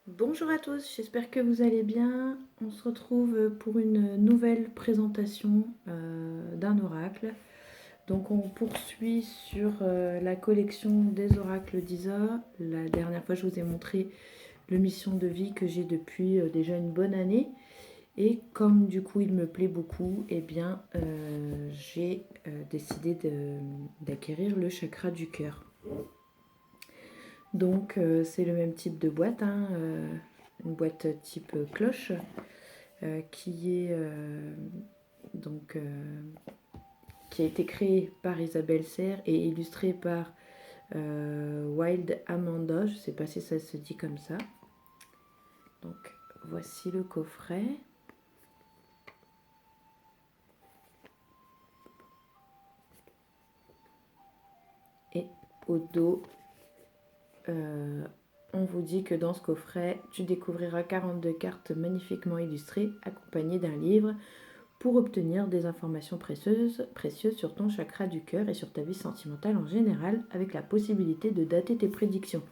Bonjour à tous, j'espère que vous allez bien. On se retrouve pour une nouvelle présentation d'un oracle. Donc on poursuit sur la collection des oracles d'Isa. La dernière fois je vous ai montré le mission de vie que j'ai depuis déjà une bonne année. Et comme du coup il me plaît beaucoup, eh bien j'ai décidé d'acquérir le chakra du cœur. Donc c'est le même type de boîte, hein, une boîte type cloche, qui est donc qui a été créée par Isabelle Serre et illustrée par Wild Amanda. Je ne sais pas si ça se dit comme ça. Donc voici le coffret. Et au dos, on vous dit que dans ce coffret, tu découvriras 42 cartes magnifiquement illustrées accompagnées d'un livre pour obtenir des informations précieuses sur ton chakra du cœur et sur ta vie sentimentale en général, avec la possibilité de dater tes prédictions.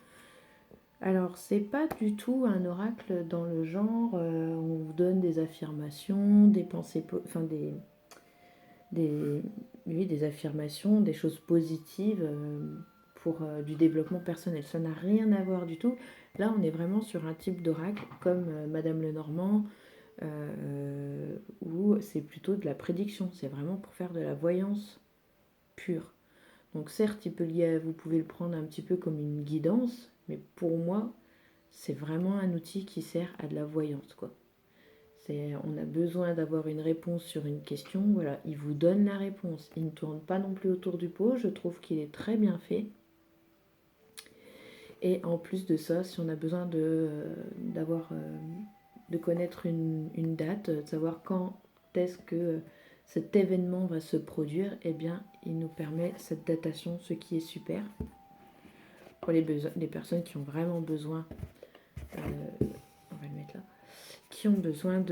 Alors, c'est pas du tout un oracle dans le genre où on vous donne des affirmations, des pensées, des, oui, des affirmations, des choses positives pour du développement personnel. Ça n'a rien à voir du tout. Là, on est vraiment sur un type d'oracle comme Madame Lenormand, où c'est plutôt de la prédiction. C'est vraiment pour faire de la voyance pure. Donc certes, vous pouvez le prendre un petit peu comme une guidance, mais pour moi, c'est vraiment un outil qui sert à de la voyance, quoi. On a besoin d'avoir une réponse sur une question, voilà, il vous donne la réponse. Il ne tourne pas non plus autour du pot, je trouve qu'il est très bien fait. Et en plus de ça, si on a besoin de connaître une date, de savoir quand est-ce que cet événement va se produire, eh bien, il nous permet cette datation, ce qui est super. Pour les personnes qui ont vraiment besoin, on va le mettre là, qui ont besoin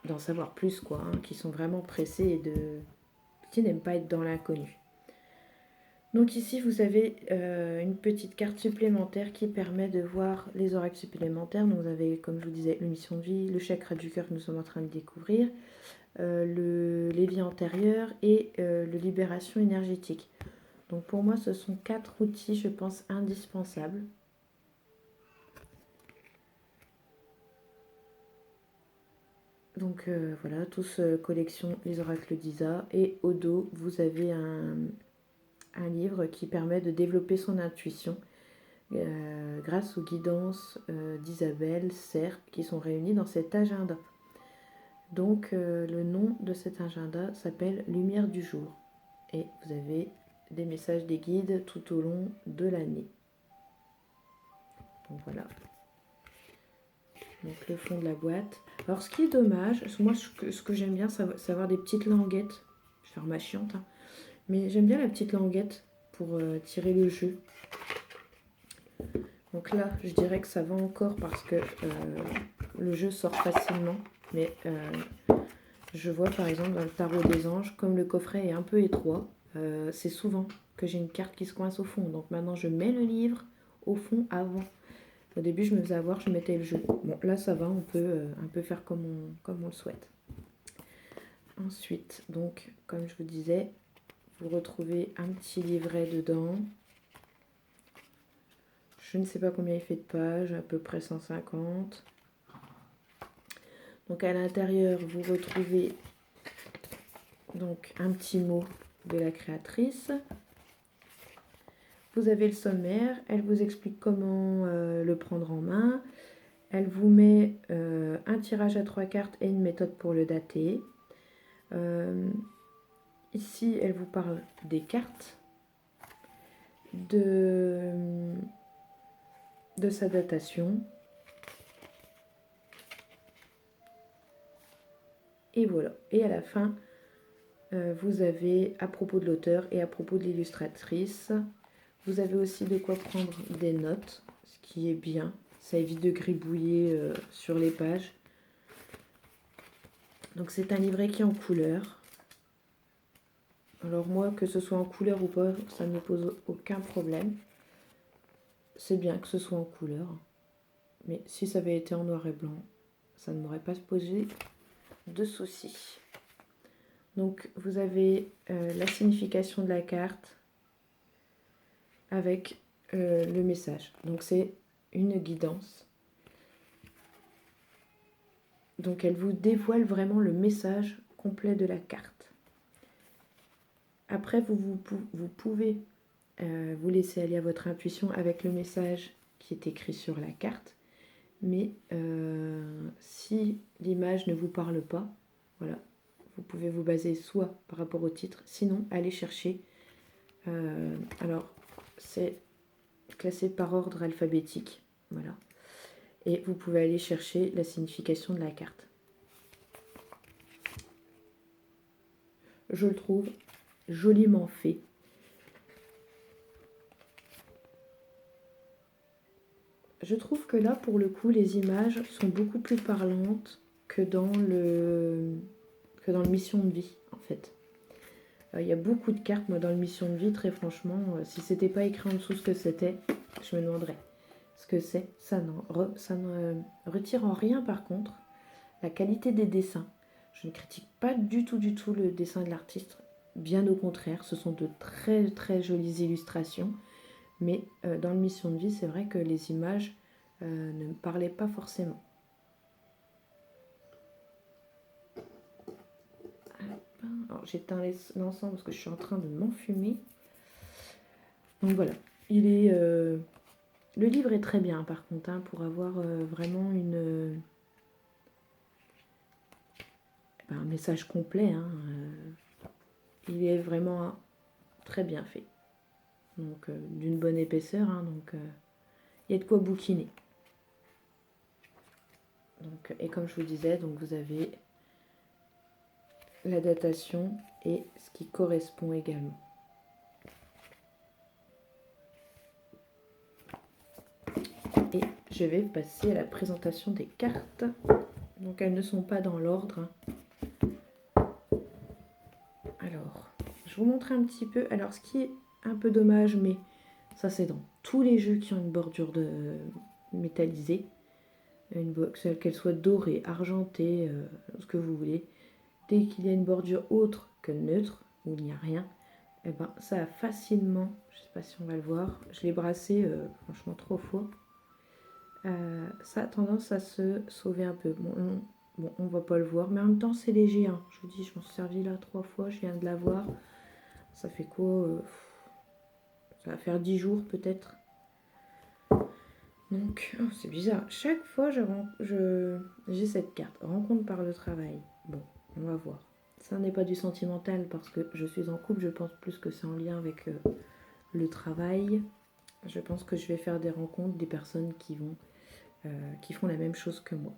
d'en savoir plus, quoi, hein, qui sont vraiment pressés et qui n'aiment pas être dans l'inconnu. Donc ici, vous avez une petite carte supplémentaire qui permet de voir les oracles supplémentaires. Donc vous avez, comme je vous disais, le mission de vie, le chakra du cœur que nous sommes en train de découvrir, les vies antérieures et le libération énergétique. Donc pour moi, ce sont 4 outils, je pense, indispensables. Donc voilà, tous collection Les Oracles d'Isa. Et au dos, vous avez un livre qui permet de développer son intuition grâce aux guidances d'Isabelle Serre qui sont réunies dans cet agenda. Donc le nom de cet agenda s'appelle Lumière du jour. Et vous avez des messages des guides tout au long de l'année. Donc voilà. Donc le fond de la boîte. Alors ce qui est dommage, moi ce que j'aime bien, c'est avoir des petites languettes. Je vais faire ma chiante, hein. Mais j'aime bien la petite languette pour tirer le jeu. Donc là, je dirais que ça va encore parce que le jeu sort facilement. Mais je vois par exemple dans le tarot des anges, comme le coffret est un peu étroit, c'est souvent que j'ai une carte qui se coince au fond. Donc maintenant, je mets le livre au fond avant. Au début, je me faisais avoir, je mettais le jeu. Bon, là, ça va, on peut un peu faire comme on le souhaite. Ensuite, donc, comme je vous disais, vous retrouvez un petit livret dedans. Je ne sais pas combien il fait de pages, à peu près 150. Donc à l'intérieur, vous retrouvez donc un petit mot de la créatrice. Vous avez le sommaire, elle vous explique comment le prendre en main. Elle vous met un tirage à 3 cartes et une méthode pour le dater. Ici, elle vous parle des cartes, de sa datation. Et voilà. Et à la fin, vous avez à propos de l'auteur et à propos de l'illustratrice. Vous avez aussi de quoi prendre des notes, ce qui est bien. Ça évite de gribouiller sur les pages. Donc c'est un livret qui est en couleur. Alors moi, que ce soit en couleur ou pas, ça ne me pose aucun problème. C'est bien que ce soit en couleur. Mais si ça avait été en noir et blanc, ça ne m'aurait pas posé de soucis. Donc vous avez la signification de la carte avec le message. Donc c'est une guidance. Donc elle vous dévoile vraiment le message complet de la carte. Après, vous pouvez vous laisser aller à votre intuition avec le message qui est écrit sur la carte. Mais si l'image ne vous parle pas, voilà, vous pouvez vous baser soit par rapport au titre, sinon allez chercher. Alors, c'est classé par ordre alphabétique, voilà. Et vous pouvez aller chercher la signification de la carte. Je le trouve joliment fait. Je trouve que là, pour le coup, les images sont beaucoup plus parlantes que dans le mission de vie, en fait. Il y a beaucoup de cartes, moi, dans le mission de vie, très franchement. Si c'était pas écrit en dessous ce que c'était, je me demanderais ce que c'est. Ça ne retire en rien, par contre, la qualité des dessins. Je ne critique pas du tout le dessin de l'artiste. Bien au contraire, ce sont de très très jolies illustrations. Mais dans le mission de vie, c'est vrai que les images ne me parlaient pas forcément. Alors j'éteins l'ensemble parce que je suis en train de m'enfumer. Donc voilà, le livre est très bien par contre, hein, pour avoir vraiment un message complet. Hein, il est vraiment très bien fait. Donc d'une bonne épaisseur, hein, donc il y a de quoi bouquiner. Donc, et comme je vous disais, donc vous avez la datation et ce qui correspond également. Et je vais passer à la présentation des cartes. Donc elles ne sont pas dans l'ordre. Alors, je vous montre un petit peu. Alors ce qui est un peu dommage, mais ça c'est dans tous les jeux qui ont une bordure de métallisée. Qu'elle soit dorée, argentée, ce que vous voulez. Dès qu'il y a une bordure autre que neutre, où il n'y a rien, et ben ça a facilement, je ne sais pas si on va le voir, je l'ai brassé franchement 3 fois. Ça a tendance à se sauver un peu. Bon, on va pas le voir, mais en même temps c'est léger. Hein. Je vous dis, je m'en suis servi là 3 fois, je viens de l'avoir. Ça fait quoi ça va faire 10 jours peut-être. Donc, c'est bizarre. Chaque fois, j'ai cette carte. Rencontre par le travail. Bon, on va voir. Ça n'est pas du sentimental parce que je suis en couple. Je pense plus que c'est en lien avec le travail. Je pense que je vais faire des rencontres, des personnes qui font la même chose que moi.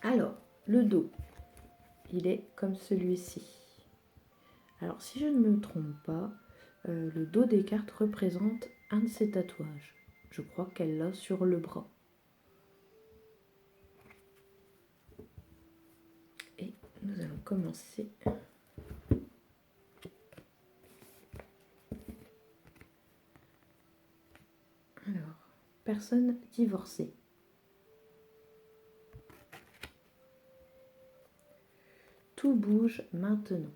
Alors, le dos, il est comme celui-ci. Alors, si je ne me trompe pas, le dos des cartes représente un de ces tatouages. Je crois qu'elle l'a sur le bras. Et nous allons commencer. Alors, personne divorcée. Tout bouge maintenant.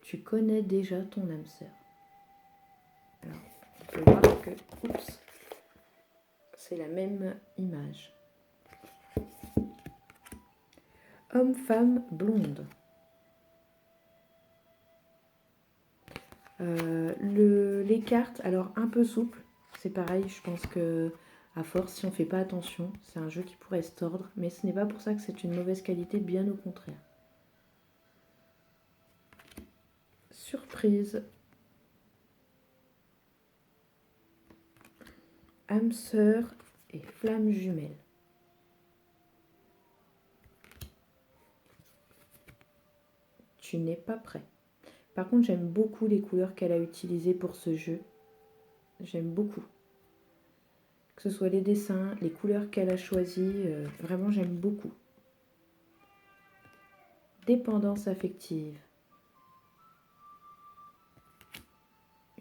Tu connais déjà ton âme sœur. Alors, on peut voir que, oups, c'est la même image. Homme, femme, blonde. Les cartes, alors un peu souples, c'est pareil, je pense que à force, si on ne fait pas attention, c'est un jeu qui pourrait se tordre, mais ce n'est pas pour ça que c'est une mauvaise qualité, bien au contraire. Surprise. Âme sœur et flamme jumelle. Tu n'es pas prêt. Par contre, j'aime beaucoup les couleurs qu'elle a utilisées pour ce jeu. J'aime beaucoup. Que ce soit les dessins, les couleurs qu'elle a choisies, vraiment j'aime beaucoup. Dépendance affective.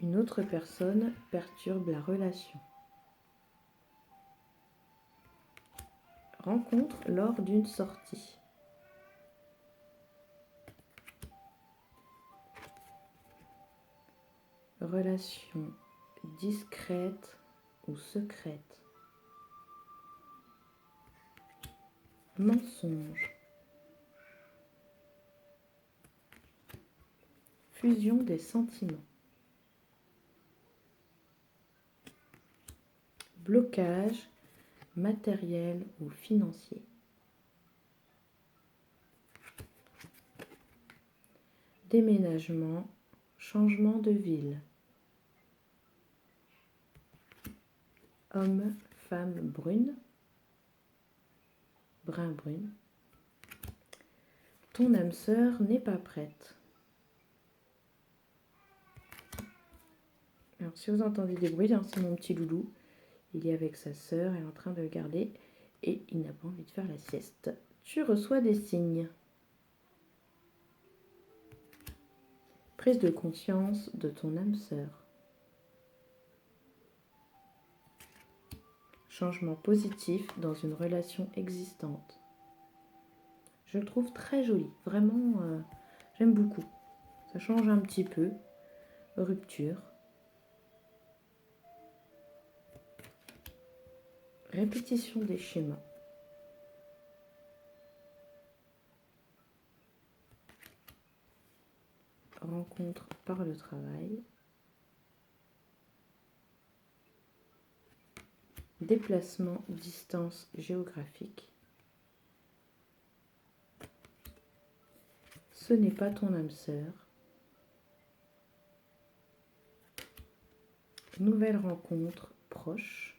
Une autre personne perturbe la relation. Rencontre lors d'une sortie. Relation discrète ou secrète. Mensonge. Fusion des sentiments. Blocage matériel ou financier. Déménagement, changement de ville. Homme, femme brune, brun-brune. Ton âme sœur n'est pas prête. Alors si vous entendez des bruits, hein, c'est mon petit loulou. Il est avec sa sœur, elle est en train de le garder et il n'a pas envie de faire la sieste. Tu reçois des signes. Prise de conscience de ton âme sœur. Changement positif dans une relation existante. Je le trouve très joli, vraiment, j'aime beaucoup. Ça change un petit peu. Rupture. Répétition des schémas. Rencontre par le travail. Déplacement, distance géographique. Ce n'est pas ton âme sœur. Nouvelle rencontre proche.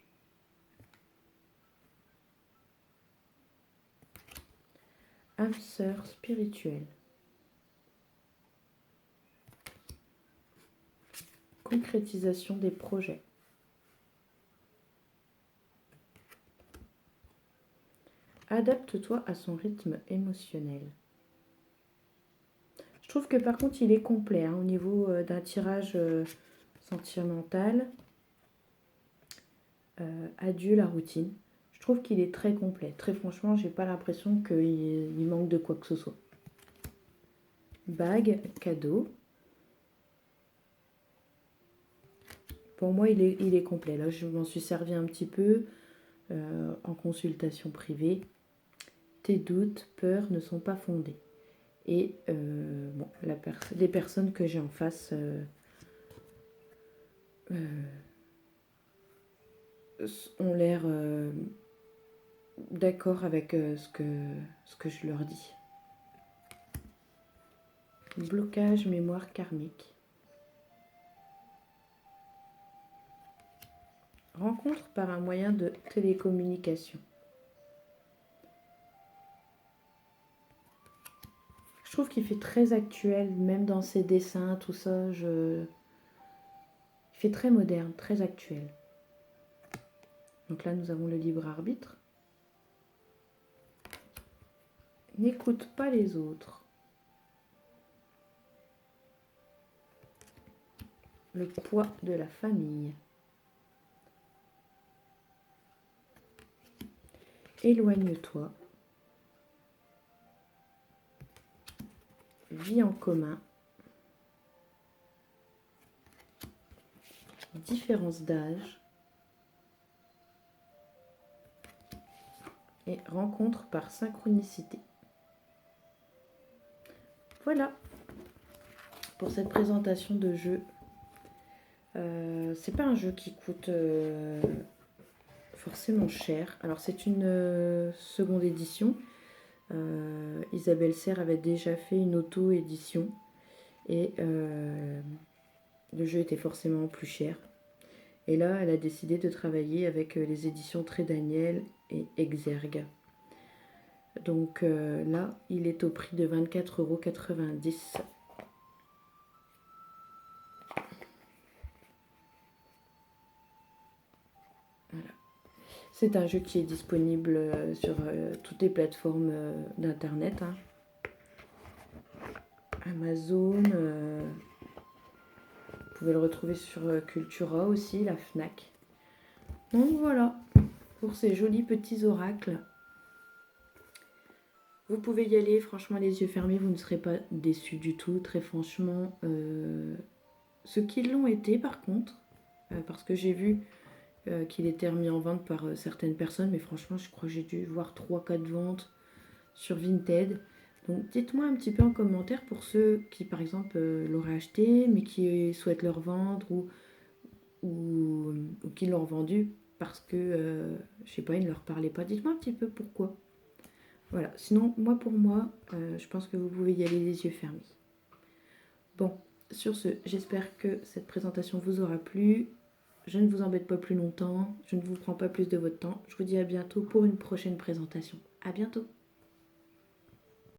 Âme sœur spirituelle. Concrétisation des projets. Adapte-toi à son rythme émotionnel. Je trouve que par contre il est complet hein, au niveau d'un tirage sentimental. Adieu la routine. Je trouve qu'il est très complet. Très franchement, j'ai pas l'impression qu'il manque de quoi que ce soit. Bague, cadeau. Pour moi, il est complet. Là, je m'en suis servi un petit peu en consultation privée. Tes doutes, peurs ne sont pas fondés. Et bon, les personnes que j'ai en face ont l'air d'accord avec ce que je leur dis. Blocage mémoire karmique. Rencontre par un moyen de télécommunication. Je trouve qu'il fait très actuel, même dans ses dessins, tout ça. Il fait très moderne, très actuel. Donc là, nous avons le libre arbitre. N'écoute pas les autres. Le poids de la famille. Éloigne-toi. Vie en commun. Différence d'âge. Et rencontre par synchronicité. Voilà pour cette présentation de jeu. C'est pas un jeu qui coûte forcément cher. Alors c'est une seconde édition. Isabelle Serre avait déjà fait une auto-édition et le jeu était forcément plus cher. Et là, elle a décidé de travailler avec les éditions Très Daniel et Exergue. Donc là, il est au prix de 24,90 €. Voilà. C'est un jeu qui est disponible sur toutes les plateformes d'internet. Hein. Amazon, pouvez le retrouver sur Cultura aussi, la Fnac. Donc voilà, pour ces jolis petits oracles. Vous pouvez y aller, franchement, les yeux fermés, vous ne serez pas déçus du tout. Très franchement, ceux qui l'ont été, par contre, parce que j'ai vu qu'il était remis en vente par certaines personnes, mais franchement, je crois que j'ai dû voir 3-4 ventes sur Vinted. Donc dites-moi un petit peu en commentaire pour ceux qui, par exemple, l'auraient acheté, mais qui souhaitent le revendre ou qui l'ont vendu parce que, je sais pas, il ne leur parlait pas. Dites-moi un petit peu pourquoi. Voilà, sinon, pour moi, je pense que vous pouvez y aller les yeux fermés. Bon, sur ce, j'espère que cette présentation vous aura plu. Je ne vous embête pas plus longtemps, je ne vous prends pas plus de votre temps. Je vous dis à bientôt pour une prochaine présentation. À bientôt!